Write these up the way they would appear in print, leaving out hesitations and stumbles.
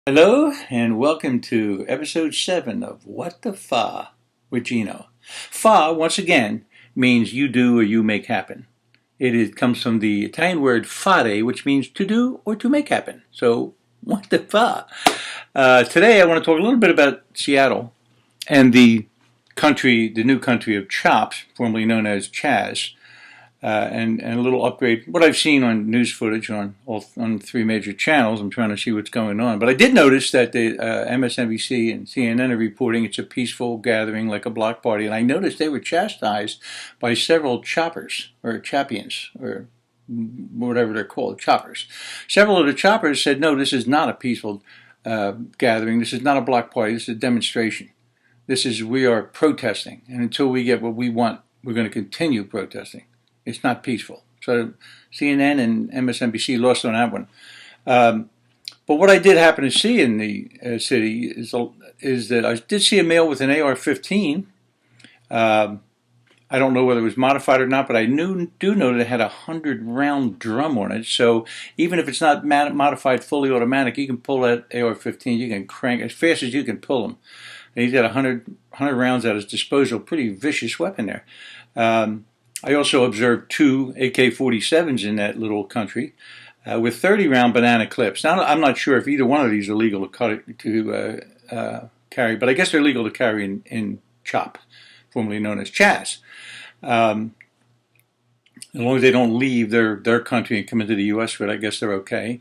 Hello and welcome to episode 7 of What the Fa with Gino. Fa, once again, means you do or you make happen. Comes from the Italian word fare, which means to do or to make happen. So, what the fa? Today I want to talk a little bit about Seattle and the new country of Chops, formerly known as Chaz. And a little upgrade. What I've seen on news footage on three major channels, I'm trying to see what's going on. But I did notice that the MSNBC and CNN are reporting it's a peaceful gathering like a block party. And I noticed they were chastised by several choppers, or champions, or whatever they're called, choppers. Several of the choppers said, no, this is not a peaceful gathering. This is not a block party. This is a demonstration. We are protesting. And until we get what we want, we're going to continue protesting. It's not peaceful. So CNN and MSNBC lost on that one. But what I did happen to see in the city is that I did see a male with an AR-15. I don't know whether it was modified or not, but I do know that it had a 100-round drum on it. So even if it's not modified fully automatic, you can pull that AR-15. You can crank as fast as you can pull them. And he's got 100 rounds at his disposal. Pretty vicious weapon there. I also observed two AK-47s in that little country with 30-round banana clips. Now, I'm not sure if either one of these are legal to carry, but I guess they're legal to carry in CHOP, formerly known as Chaz. As long as they don't leave their country and come into the U.S. with it, I guess they're okay.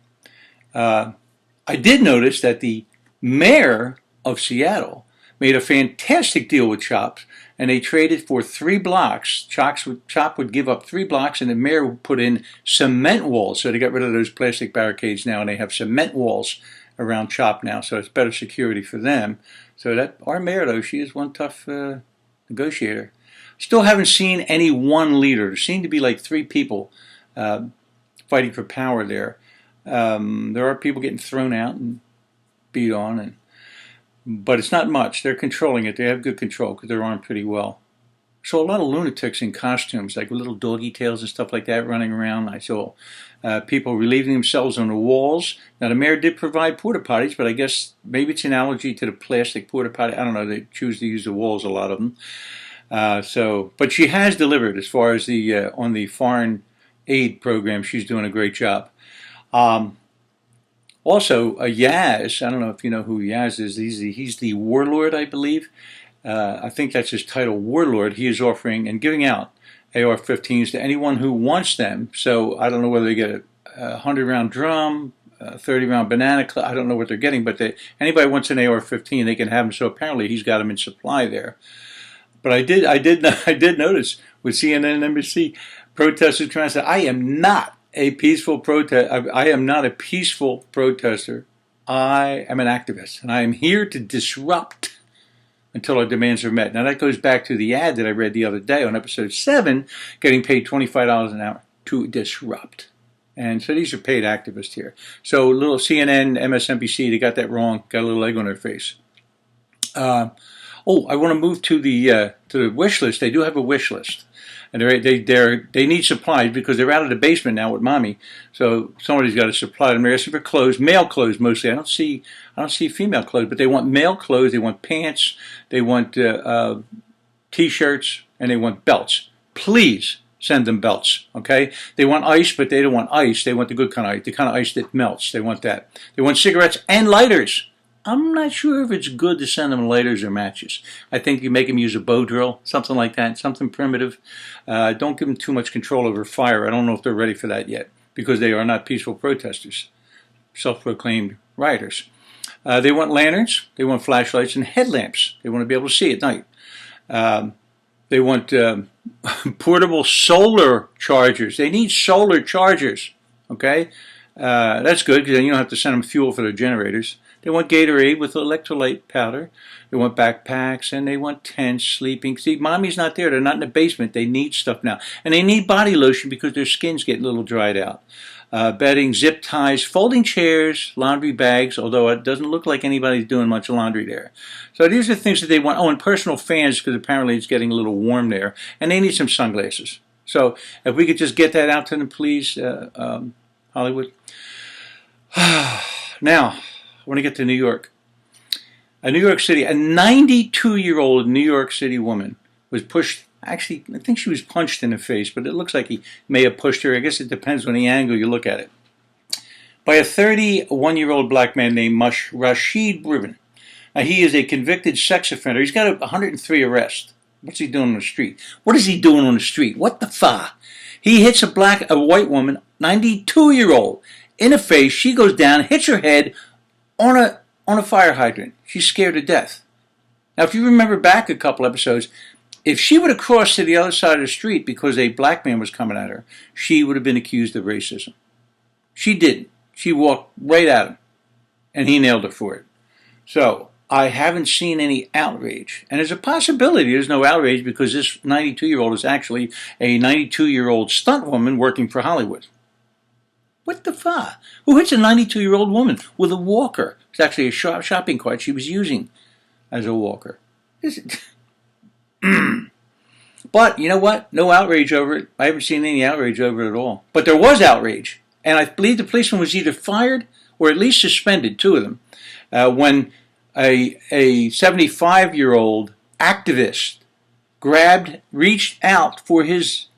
I did notice that the mayor of Seattle made a fantastic deal with CHOP, and they traded for 3 blocks. CHOP would give up 3 blocks, and the mayor would put in cement walls. So they got rid of those plastic barricades now, and they have cement walls around CHOP now, so it's better security for them. So that our mayor, though, she is one tough negotiator. Still haven't seen any one leader. There seem to be like 3 people fighting for power there. There are people getting thrown out and beat on, but it's not much. They're controlling it. They have good control because they're armed pretty well. So a lot of lunatics in costumes, like little doggy tails and stuff like that, running around. I saw people relieving themselves on the walls. Now, the mayor did provide porta potties, but I guess maybe it's an allergy to the plastic porta potty. I don't know. They choose to use the walls, a lot of them. But she has delivered as far as on the foreign aid program. She's doing a great job. Also, Yaz, I don't know if you know who Yaz is. He's the warlord, I believe. I think that's his title, warlord. He is offering and giving out AR-15s to anyone who wants them. So I don't know whether they get a 100-round drum, a 30-round banana clip. I don't know what they're getting, but anybody wants an AR-15, they can have them. So apparently he's got them in supply there. But I did notice with CNN and NBC, protesters trying to say, I am not a peaceful protest. I am not a peaceful protester. I am an activist, and I am here to disrupt until our demands are met. Now that goes back to the ad that I read the other day on episode 7, getting paid $25 an hour to disrupt. And so these are paid activists here. So little CNN, MSNBC, they got that wrong. Got a little egg on their face. I want to move to the wish list. They do have a wish list. And they need supplies because they're out of the basement now with mommy. So somebody's got to supply them. They're asking for clothes, male clothes mostly. I don't see female clothes, but they want male clothes. They want pants. They want T-shirts, and they want belts. Please send them belts, okay? They want ice, but they don't want ice. They want the good kind of ice, the kind of ice that melts. They want that. They want cigarettes and lighters. I'm not sure if it's good to send them lighters or matches. I think you make them use a bow drill, something like that, something primitive. Don't give them too much control over fire. I don't know if they're ready for that yet because they are not peaceful protesters, self-proclaimed rioters. They want lanterns. They want flashlights and headlamps. They want to be able to see at night. They want portable solar chargers. They need solar chargers, okay? That's good because then you don't have to send them fuel for their generators. They want Gatorade with electrolyte powder. They want backpacks, and they want tents, sleeping. See, mommy's not there. They're not in the basement. They need stuff now. And they need body lotion because their skin's getting a little dried out. Bedding, zip ties, folding chairs, laundry bags, although it doesn't look like anybody's doing much laundry there. So these are things that they want. Oh, and personal fans because apparently it's getting a little warm there. And they need some sunglasses. So if we could just get that out to them, please, Hollywood. Now, want to get to New York. A New York City, a 92-year-old New York City woman was pushed. Actually, I think she was punched in the face, but it looks like he may have pushed her. I guess it depends on the angle you look at it. By a 31-year-old black man named Rashid Bribin. Now, he is a convicted sex offender. He's got 103 arrests. What's he doing on the street? What is he doing on the street? What the fuck? He hits a white woman, 92-year-old, in the face. She goes down, hits her head on a fire hydrant. She's scared to death. Now, if you remember back a couple episodes, if she would have crossed to the other side of the street because a black man was coming at her, she would have been accused of racism. She didn't. She walked right at him, and he nailed her for it. So, I haven't seen any outrage. And there's a possibility there's no outrage because this 92-year-old is actually a 92-year-old stunt woman working for Hollywood. What the fuck? Who hits a 92-year-old woman with a walker? It's actually a shopping cart she was using as a walker. But you know what? No outrage over it. I haven't seen any outrage over it at all. But there was outrage. And I believe the policeman was either fired or at least suspended, two of them, when a 75-year-old activist reached out for his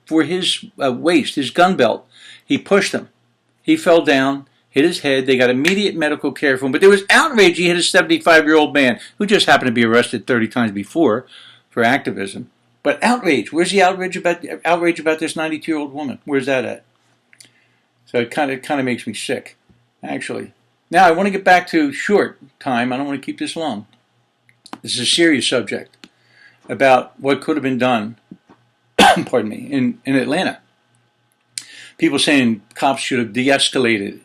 waist, his gun belt. He pushed him. He fell down, hit his head. They got immediate medical care for him. But there was outrage. He hit a 75-year-old man who just happened to be arrested 30 times before for activism. But outrage. Where's the outrage about this 92-year-old woman? Where's that at? So it kind of makes me sick, actually. Now I want to get back to short time. I don't want to keep this long. This is a serious subject about what could have been done. Pardon me, in Atlanta. People saying cops should have de-escalated.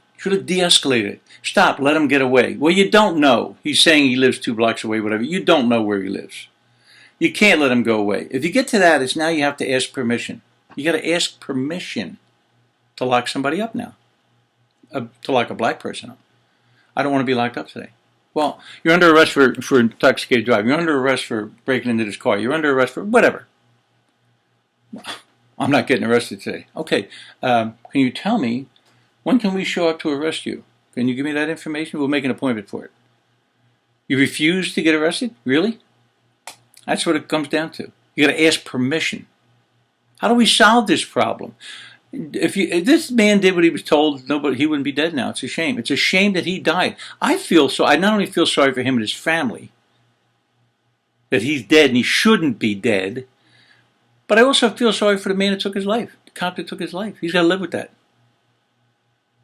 Stop, let him get away. Well, you don't know. He's saying he lives 2 blocks away, whatever. You don't know where he lives. You can't let him go away. If you get to that, it's now you have to ask permission. You got to ask permission to lock somebody up now. To lock a black person up. I don't want to be locked up today. Well, you're under arrest for intoxicated driving. You're under arrest for breaking into this car. You're under arrest for whatever. I'm not getting arrested today. Okay, can you tell me, when can we show up to arrest you? Can you give me that information? We'll make an appointment for it. You refuse to get arrested? Really? That's what it comes down to. You got to ask permission. How do we solve this problem? If this man did what he was told, he wouldn't be dead now. It's a shame. It's a shame that he died. I not only feel sorry for him and his family, that he's dead and he shouldn't be dead, but I also feel sorry for the man that took his life, the cop that took his life. He's got to live with that.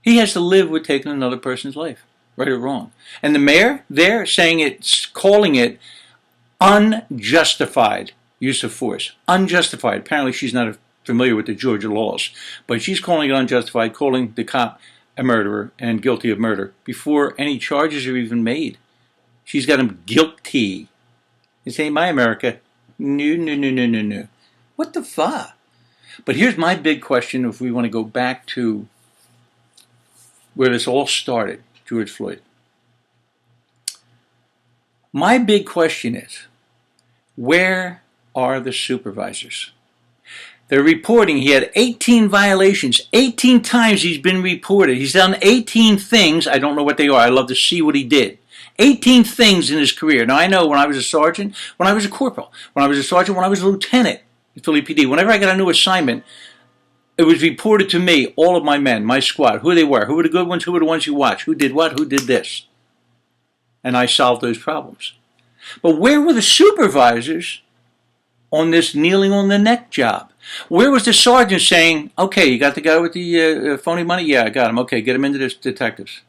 He has to live with taking another person's life, right or wrong. And the mayor there calling it unjustified use of force. Unjustified. Apparently she's not familiar with the Georgia laws, but she's calling it unjustified, calling the cop a murderer and guilty of murder before any charges are even made. She's got him guilty. This ain't my America. No. What the fuck? But here's my big question if we want to go back to where this all started, George Floyd. My big question is, where are the supervisors? They're reporting he had 18 violations. 18 times he's been reported. He's done 18 things. I don't know what they are. I'd love to see what he did. 18 things in his career. Now, I know when I was a sergeant, when I was a corporal, when I was a sergeant, when I was a lieutenant at Philly PD, whenever I got a new assignment, it was reported to me, all of my men, my squad, who they were, who were the good ones, who were the ones you watch, who did what, who did this. And I solved those problems. But where were the supervisors on this kneeling on the neck job? Where was the sergeant saying, okay, you got the guy with the phony money? Yeah, I got him. Okay, get him into the detectives.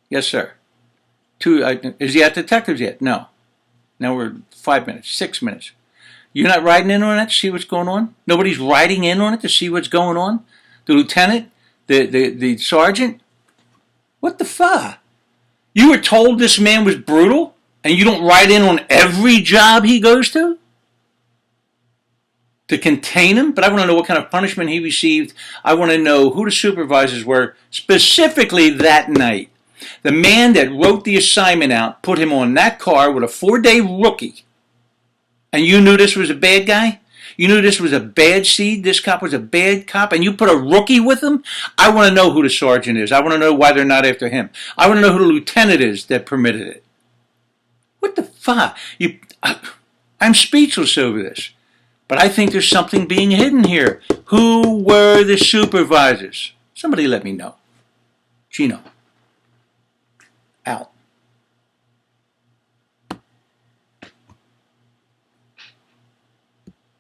Yes, sir. Is he at detectives yet? No. Now we're 5 minutes, 6 minutes. You're not riding in on it to see what's going on? Nobody's riding in on it to see what's going on? The lieutenant? The sergeant? What the fuck? You were told this man was brutal, and you don't ride in on every job he goes to contain him? But I want to know what kind of punishment he received. I want to know who the supervisors were specifically that night. The man that wrote the assignment out put him on that car with a 4-day rookie. And you knew this was a bad guy? You knew this was a bad seed, this cop was a bad cop, and you put a rookie with him? I want to know who the sergeant is. I want to know why they're not after him. I want to know who the lieutenant is that permitted it. What the fuck? I'm speechless over this. But I think there's something being hidden here. Who were the supervisors? Somebody let me know. Gino. Out.